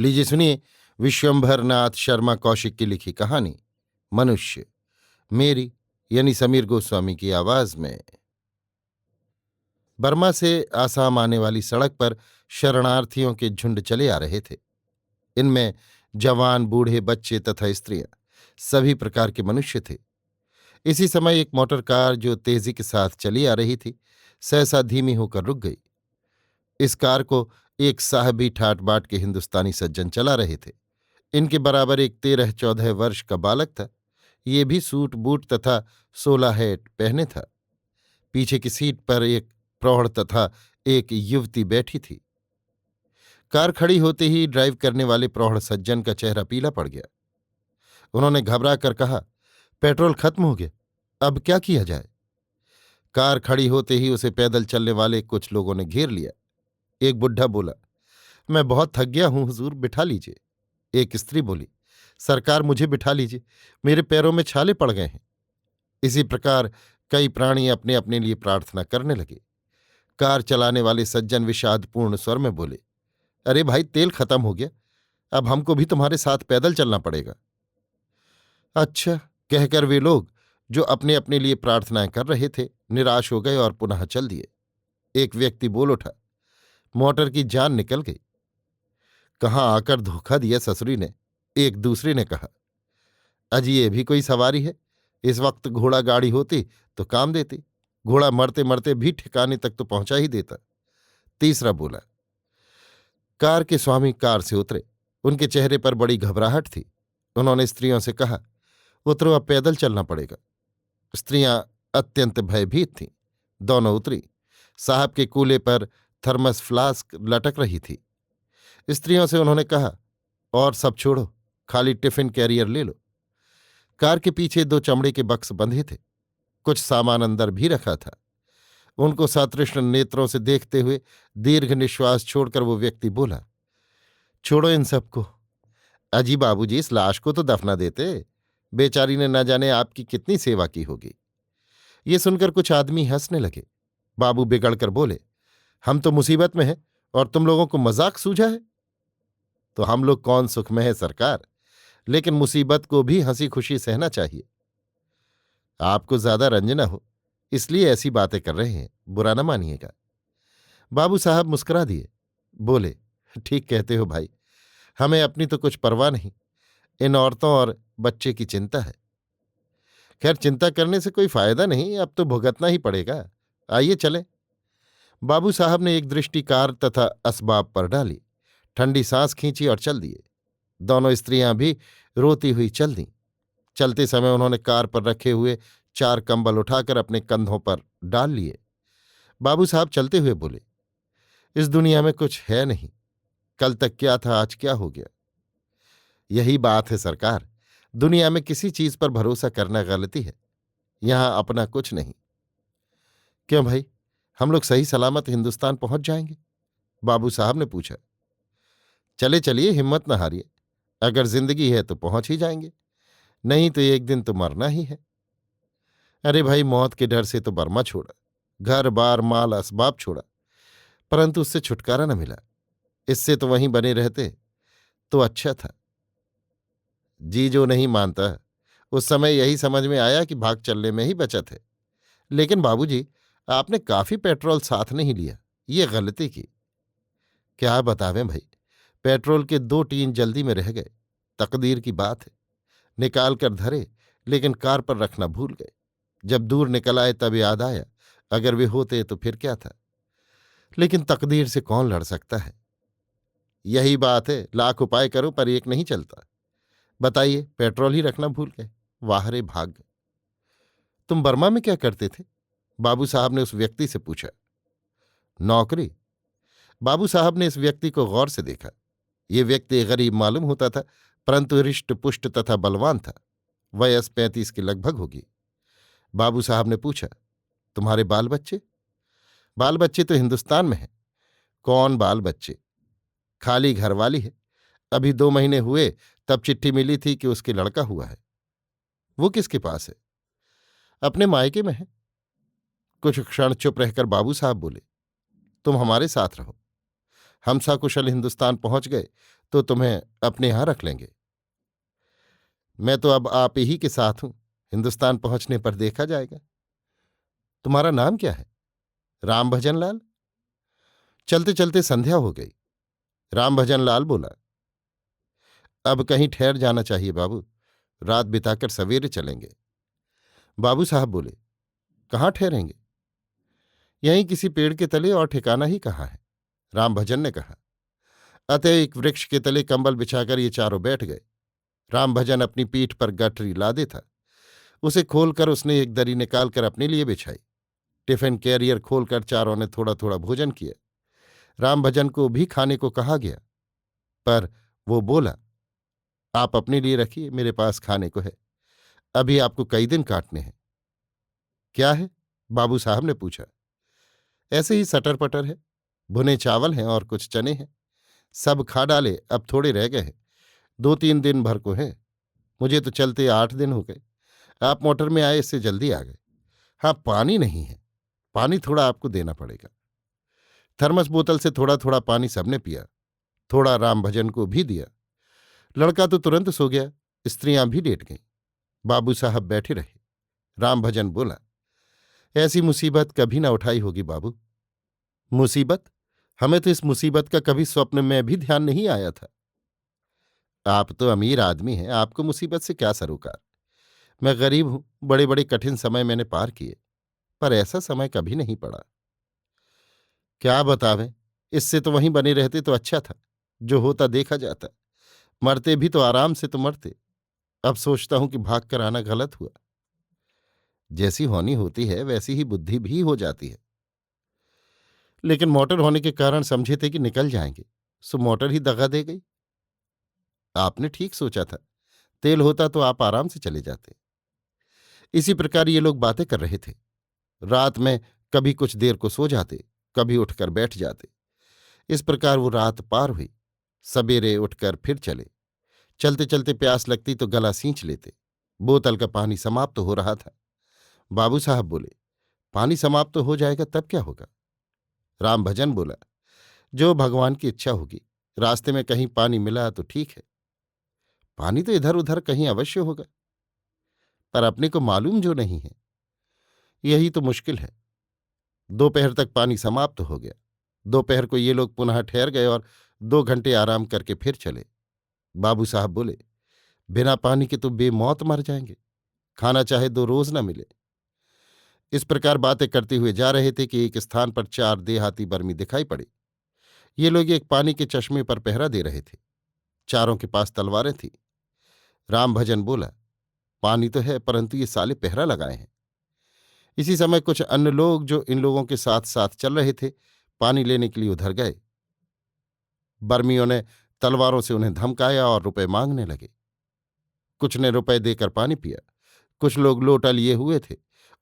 लीजिए सुनिए विश्वंभर नाथ शर्मा कौशिक की लिखी कहानी मनुष्य, मेरी यानी समीर गोस्वामी की आवाज में। बर्मा से आसाम आने वाली सड़क पर शरणार्थियों के झुंड चले आ रहे थे। इनमें जवान, बूढ़े, बच्चे तथा स्त्रियां, सभी प्रकार के मनुष्य थे। इसी समय एक मोटर कार जो तेजी के साथ चली आ रही थी, सहसा धीमी होकर रुक गई। इस कार को एक साहबी ठाट बाट के हिंदुस्तानी सज्जन चला रहे थे। इनके बराबर एक 13-14 वर्ष का बालक था। ये भी सूट बूट तथा 16 हैट पहने था। पीछे की सीट पर एक प्रौढ़ तथा एक युवती बैठी थी। कार खड़ी होते ही ड्राइव करने वाले प्रौढ़ सज्जन का चेहरा पीला पड़ गया। उन्होंने घबरा कर कहा, पेट्रोल खत्म हो गया, अब क्या किया जाए। कार खड़ी होते ही उसे पैदल चलने वाले कुछ लोगों ने घेर लिया। एक बुढ़ा बोला, मैं बहुत थक गया हूं हुजूर, बिठा लीजिए। एक स्त्री बोली, सरकार मुझे बिठा लीजिए, मेरे पैरों में छाले पड़ गए हैं। इसी प्रकार कई प्राणी अपने अपने लिए प्रार्थना करने लगे। कार चलाने वाले सज्जन विषादपूर्ण स्वर में बोले, अरे भाई, तेल खत्म हो गया, अब हमको भी तुम्हारे साथ पैदल चलना पड़ेगा। अच्छा, कहकर वे लोग जो अपने अपने लिए प्रार्थनाएं कर रहे थे निराश हो गए और पुनः चल दिए। एक व्यक्ति बोल उठा, मोटर की जान निकल गई। कहाँ आकर धोखा दिया ससुरी ने। एक दूसरे ने कहा, अजी ये भी कोई सवारी है, इस वक्त घोड़ा गाड़ी होती तो काम देती, घोड़ा मरते मरते भी ठिकाने तक तो पहुंचा ही देता। तीसरा बोला। कार के स्वामी कार से उतरे। उनके चेहरे पर बड़ी घबराहट थी। उन्होंने स्त्रियों से कहा, उतरो, अब पैदल चलना पड़ेगा। स्त्रियां अत्यंत भयभीत थीं। दोनों उतरी। साहब के कूले पर थर्मस फ्लास्क लटक रही थी। स्त्रियों से उन्होंने कहा, और सब छोड़ो, खाली टिफिन कैरियर ले लो। कार के पीछे 2 चमड़े के बक्स बंधे थे। कुछ सामान अंदर भी रखा था। उनको सतृष्ण नेत्रों से देखते हुए दीर्घ निश्वास छोड़कर वो व्यक्ति बोला, छोड़ो इन सबको। अजी बाबूजी, इस लाश को तो दफना देते, बेचारी ने न जाने आपकी कितनी सेवा की होगी। ये सुनकर कुछ आदमी हंसने लगे। बाबू बिगड़कर बोले, हम तो मुसीबत में हैं और तुम लोगों को मजाक सूझा है। तो हम लोग कौन सुख में है सरकार, लेकिन मुसीबत को भी हंसी खुशी सहना चाहिए। आपको ज्यादा रंजना हो, इसलिए ऐसी बातें कर रहे हैं, बुरा न मानिएगा। बाबू साहब मुस्कुरा दिए, बोले, ठीक कहते हो भाई, हमें अपनी तो कुछ परवाह नहीं, इन औरतों और बच्चे की चिंता है। खैर, चिंता करने से कोई फायदा नहीं, अब तो भुगतना ही पड़ेगा। आइए चलें। बाबू साहब ने एक दृष्टि कार तथा असबाब पर डाली, ठंडी सांस खींची और चल दिए। दोनों स्त्रियां भी रोती हुई चल दीं। चलते समय उन्होंने कार पर रखे हुए 4 कंबल उठाकर अपने कंधों पर डाल लिए। बाबू साहब चलते हुए बोले, इस दुनिया में कुछ है नहीं, कल तक क्या था, आज क्या हो गया। यही बात है सरकार, दुनिया में किसी चीज पर भरोसा करना गलती है। यहां अपना कुछ नहीं। क्यों भाई, हम लोग सही सलामत हिंदुस्तान पहुंच जाएंगे? बाबू साहब ने पूछा। चले चलिए, हिम्मत न हारिए, अगर जिंदगी है तो पहुंच ही जाएंगे, नहीं तो एक दिन तो मरना ही है। अरे भाई, मौत के डर से तो बर्मा छोड़ा, घर बार माल असबाब छोड़ा, परंतु उससे छुटकारा न मिला। इससे तो वहीं बने रहते तो अच्छा था। जी जो नहीं मानता, उस समय यही समझ में आया कि भाग चलने में ही बचत है। लेकिन बाबूजी, आपने काफी पेट्रोल साथ नहीं लिया, ये गलती की। क्या बतावें भाई, पेट्रोल के 2 टीन जल्दी में रह गए। तकदीर की बात है, निकाल कर धरे, लेकिन कार पर रखना भूल गए। जब दूर निकल आए तब याद आया, अगर वे होते तो फिर क्या था। लेकिन तकदीर से कौन लड़ सकता है। यही बात है, लाख उपाय करो पर एक नहीं चलता। बताइए, पेट्रोल ही रखना भूल गए। वाह रे भाग्य। तुम बर्मा में क्या करते थे? बाबू साहब ने उस व्यक्ति से पूछा। नौकरी। बाबू साहब ने इस व्यक्ति को गौर से देखा। ये व्यक्ति गरीब मालूम होता था, परंतु हृष्ट पुष्ट तथा बलवान था। वयस 35 के लगभग होगी। बाबू साहब ने पूछा, तुम्हारे बाल बच्चे? बाल बच्चे तो हिंदुस्तान में हैं। कौन बाल बच्चे? खाली घरवाली है। अभी 2 महीने हुए तब चिट्ठी मिली थी कि उसके लड़का हुआ है। वो किसके पास है? अपने मायके में है। कुछ क्षण चुप रहकर बाबू साहब बोले, तुम हमारे साथ रहो। हम सकुशल हिंदुस्तान पहुंच गए तो तुम्हें अपने यहां रख लेंगे। मैं तो अब आप ही के साथ हूं, हिंदुस्तान पहुंचने पर देखा जाएगा। तुम्हारा नाम क्या है? राम भजन लाल। चलते चलते संध्या हो गई। राम भजन लाल बोला, अब कहीं ठहर जाना चाहिए बाबू, रात बिताकर सवेरे चलेंगे। बाबू साहब बोले, कहाँ ठहरेंगे? यहीं किसी पेड़ के तले, और ठिकाना ही कहाँ है। राम भजन ने कहा। अतः एक वृक्ष के तले कंबल बिछाकर ये चारों बैठ गए। राम भजन अपनी पीठ पर गठरी लादे था। उसे खोलकर उसने एक दरी निकालकर अपने लिए बिछाई। टिफिन कैरियर खोलकर चारों ने थोड़ा थोड़ा भोजन किया। राम भजन को भी खाने को कहा गया, पर वो बोला, आप अपने लिए रखिए, मेरे पास खाने को है, अभी आपको कई दिन काटने हैं। क्या है? बाबू साहब ने पूछा। ऐसे ही सटर पटर है, भुने चावल हैं और कुछ चने हैं, सब खा डाले, अब थोड़े रह गए हैं, 2-3 दिन भर को है। मुझे तो चलते 8 दिन हो गए। आप मोटर में आए, इससे जल्दी आ गए। हाँ, पानी नहीं है, पानी थोड़ा आपको देना पड़ेगा। थर्मस बोतल से थोड़ा थोड़ा पानी सबने पिया, थोड़ा राम भजन को भी दिया। लड़का तो तुरंत सो गया, स्त्रियां भी लेट गईं। बाबू साहब बैठे रहे। राम भजन बोला, ऐसी मुसीबत कभी ना उठाई होगी बाबू। मुसीबत? हमें तो इस मुसीबत का कभी स्वप्न में भी ध्यान नहीं आया था। आप तो अमीर आदमी हैं, आपको मुसीबत से क्या सरोकार। मैं गरीब हूं, बड़े बड़े कठिन समय मैंने पार किए, पर ऐसा समय कभी नहीं पड़ा। क्या बतावें, इससे तो वहीं बने रहते तो अच्छा था, जो होता देखा जाता। मरते भी तो आराम से तो मरते। अब सोचता हूं कि भाग कर आना गलत हुआ। जैसी होनी होती है वैसी ही बुद्धि भी हो जाती है। लेकिन मोटर होने के कारण समझे थे कि निकल जाएंगे, सो मोटर ही दगा दे गई। आपने ठीक सोचा था, तेल होता तो आप आराम से चले जाते। इसी प्रकार ये लोग बातें कर रहे थे। रात में कभी कुछ देर को सो जाते, कभी उठकर बैठ जाते। इस प्रकार वो रात पार हुई। सबेरे उठकर फिर चले। चलते चलते प्यास लगती तो गला सींच लेते। बोतल का पानी समाप्त हो रहा था। बाबू साहब बोले, पानी समाप्त हो जाएगा तब क्या होगा? राम भजन बोला, जो भगवान की इच्छा होगी। रास्ते में कहीं पानी मिला तो ठीक है, पानी तो इधर उधर कहीं अवश्य होगा, पर अपने को मालूम जो नहीं है, यही तो मुश्किल है। दोपहर तक पानी समाप्त हो गया। दोपहर को ये लोग पुनः ठहर गए और 2 घंटे आराम करके फिर चले। बाबू साहब बोले, बिना पानी के तो बेमौत मर जाएंगे, खाना चाहे 2 रोज न मिले। इस प्रकार बातें करते हुए जा रहे थे कि एक स्थान पर 4 देहाती बर्मी दिखाई पड़े। ये लोग एक पानी के चश्मे पर पहरा दे रहे थे। चारों के पास तलवारें थीं। राम भजन बोला, पानी तो है, परंतु ये साले पहरा लगाए हैं। इसी समय कुछ अन्य लोग जो इन लोगों के साथ साथ चल रहे थे, पानी लेने के लिए उधर गए। बर्मियों ने तलवारों से उन्हें धमकाया और रुपए मांगने लगे। कुछ ने रुपए देकर पानी पिया। कुछ लोग लोटा लिए हुए थे,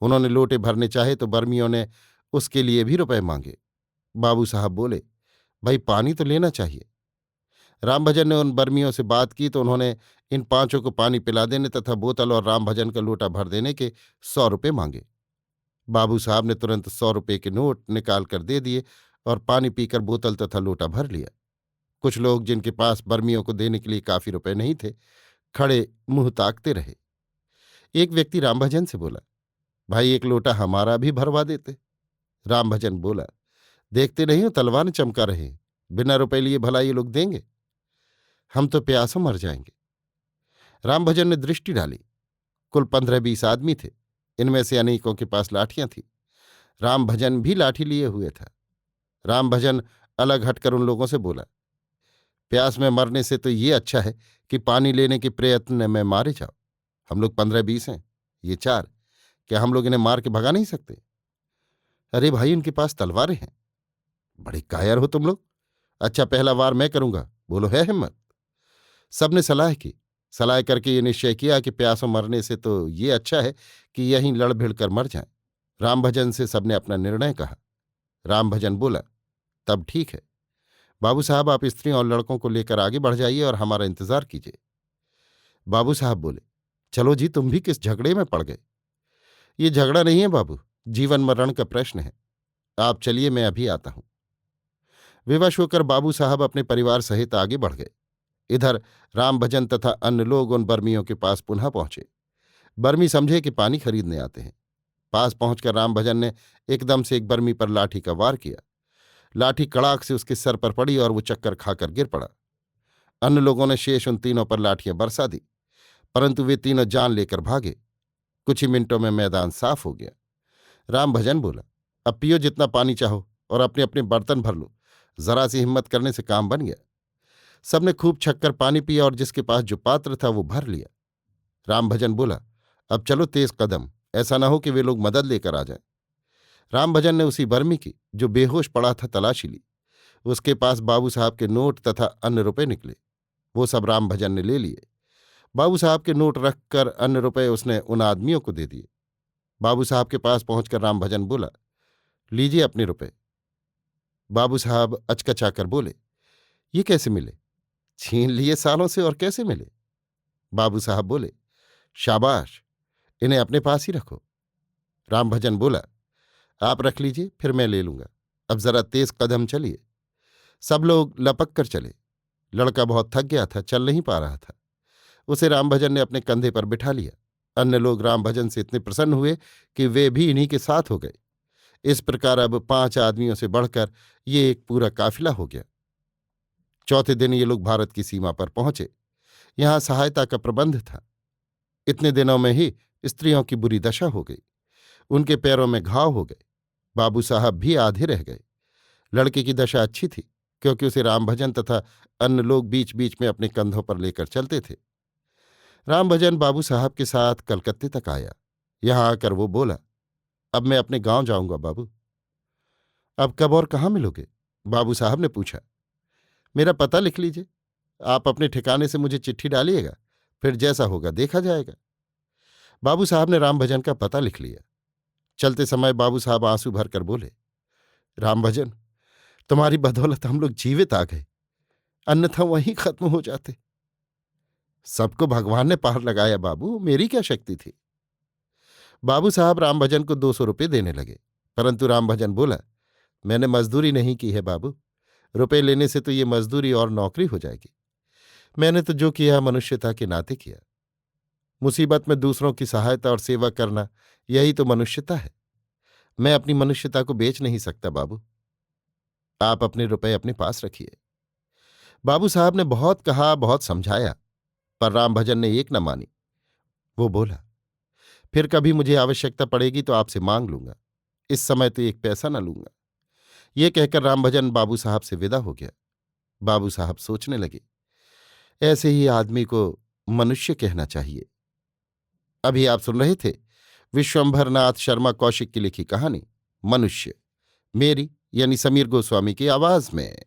उन्होंने लोटे भरने चाहे तो बर्मियों ने उसके लिए भी रुपए मांगे। बाबू साहब बोले, भाई पानी तो लेना चाहिए। रामभजन ने उन बर्मियों से बात की तो उन्होंने इन 5 को पानी पिला देने तथा बोतल और रामभजन का लोटा भर देने के 100 रुपये मांगे। बाबू साहब ने तुरंत 100 रुपये के नोट निकाल कर दे दिए और पानी पीकर बोतल तथा लोटा भर लिया। कुछ लोग जिनके पास बर्मियों को देने के लिए काफी रुपए नहीं थे, खड़े मुंह ताकते रहे। एक व्यक्ति रामभजन से बोला, भाई एक लोटा हमारा भी भरवा देते। रामभजन बोला, देखते नहीं हो तलवार चमका रहे हैं, बिना रुपए लिए भला ये लोग देंगे? हम तो प्यासों मर जाएंगे। रामभजन ने दृष्टि डाली। कुल 15-20 आदमी थे। इनमें से अनेकों के पास लाठियां थीं। रामभजन भी लाठी लिए हुए था। रामभजन अलग हटकर उन लोगों से बोला, प्यास में मरने से तो ये अच्छा है कि पानी लेने के प्रयत्न में मारे जाओ। हम लोग 15-20 हैं, ये 4, क्या हम लोग इन्हें मार के भगा नहीं सकते? अरे भाई, इनके पास तलवारें हैं। बड़े कायर हो तुम लोग। अच्छा, पहला वार मैं करूंगा, बोलो है हिम्मत? सबने सलाह की। सलाह करके ये निश्चय किया कि प्यासों मरने से तो ये अच्छा है कि यहीं लड़ भिड़ कर मर जाएं। रामभजन से सबने अपना निर्णय कहा। रामभजन बोला, तब ठीक है। बाबू साहब, आप स्त्रियों और लड़कों को लेकर आगे बढ़ जाइए और हमारा इंतजार कीजिए। बाबू साहब बोले, चलो जी, तुम भी किस झगड़े में पड़ गए? ये झगड़ा नहीं है बाबू, जीवन मरण का प्रश्न है। आप चलिए, मैं अभी आता हूं। विवश होकर बाबू साहब अपने परिवार सहित आगे बढ़ गए। इधर रामभजन तथा अन्य लोग उन बर्मियों के पास पुनः पहुंचे। बर्मी समझे कि पानी खरीदने आते हैं। पास पहुंचकर रामभजन ने एकदम से एक बर्मी पर लाठी का वार किया। लाठी कड़ाक से उसके सर पर पड़ी और वो चक्कर खाकर गिर पड़ा। अन्य लोगों ने शेष उन तीनों पर लाठियां बरसा दी, परंतु वे तीनों जान लेकर भागे। कुछ ही मिनटों में मैदान साफ हो गया। रामभजन बोला, अब पियो जितना पानी चाहो और अपने अपने बर्तन भर लो। जरा सी हिम्मत करने से काम बन गया। सबने खूब छक्कर पानी पिया और जिसके पास जो पात्र था वो भर लिया। रामभजन बोला, अब चलो तेज कदम, ऐसा ना हो कि वे लोग मदद लेकर आ जाएं। रामभजन ने उसी बर्मी की जो बेहोश पड़ा था तलाशी ली। उसके पास बाबू साहब के नोट तथा अन्य रुपए निकले। वो सब रामभजन ने ले लिए। बाबू साहब के नोट रखकर अन्य रुपए उसने उन आदमियों को दे दिए। बाबू साहब के पास पहुंचकर रामभजन बोला, लीजिए अपने रुपए। बाबू साहब अचकचाकर बोले, ये कैसे मिले? छीन लिए सालों से, और कैसे मिले? बाबू साहब बोले, शाबाश, इन्हें अपने पास ही रखो। रामभजन बोला, आप रख लीजिए, फिर मैं ले लूंगा। अब जरा तेज कदम चलिए। सब लोग लपक कर चले। लड़का बहुत थक गया था, चल नहीं पा रहा था। उसे रामभजन ने अपने कंधे पर बिठा लिया। अन्य लोग रामभजन से इतने प्रसन्न हुए कि वे भी इन्हीं के साथ हो गए। इस प्रकार अब 5 आदमियों से बढ़कर ये एक पूरा काफिला हो गया। चौथे दिन ये लोग भारत की सीमा पर पहुंचे। यहां सहायता का प्रबंध था। इतने दिनों में ही स्त्रियों की बुरी दशा हो गई। उनके पैरों में घाव हो गए। बाबू साहब भी आधे रह गए। लड़के की दशा अच्छी थी, क्योंकि उसे रामभजन तथा अन्य लोग बीच बीच में अपने कंधों पर लेकर चलते थे। रामभजन बाबू साहब के साथ कलकत्ते तक आया। यहां आकर वो बोला, अब मैं अपने गांव जाऊंगा बाबू। अब कब और कहाँ मिलोगे? बाबू साहब ने पूछा। मेरा पता लिख लीजिए। आप अपने ठिकाने से मुझे चिट्ठी डालिएगा, फिर जैसा होगा देखा जाएगा। बाबू साहब ने रामभजन का पता लिख लिया। चलते समय बाबू साहब आंसू भरकर बोले, रामभजन, तुम्हारी बदौलत हम लोग जीवित आ गए, अन्यथा वहीं खत्म हो जाते। सबको भगवान ने पार लगाया बाबू, मेरी क्या शक्ति थी? बाबू साहब रामभजन को 200 रुपये देने लगे, परंतु रामभजन बोला, मैंने मजदूरी नहीं की है बाबू। रुपए लेने से तो ये मजदूरी और नौकरी हो जाएगी। मैंने तो जो किया मनुष्यता के नाते किया। मुसीबत में दूसरों की सहायता और सेवा करना, यही तो मनुष्यता है। मैं अपनी मनुष्यता को बेच नहीं सकता बाबू। आप अपने रुपए अपने पास रखिए। बाबू साहब ने बहुत कहा, बहुत समझाया, पर रामभजन ने एक न मानी। वो बोला, फिर कभी मुझे आवश्यकता पड़ेगी तो आपसे मांग लूंगा, इस समय तो एक पैसा न लूंगा। ये कहकर रामभजन बाबू साहब से विदा हो गया। बाबू साहब सोचने लगे, ऐसे ही आदमी को मनुष्य कहना चाहिए। अभी आप सुन रहे थे विश्वंभरनाथ शर्मा कौशिक की लिखी कहानी मनुष्य, मेरी यानी समीर गोस्वामी की आवाज में।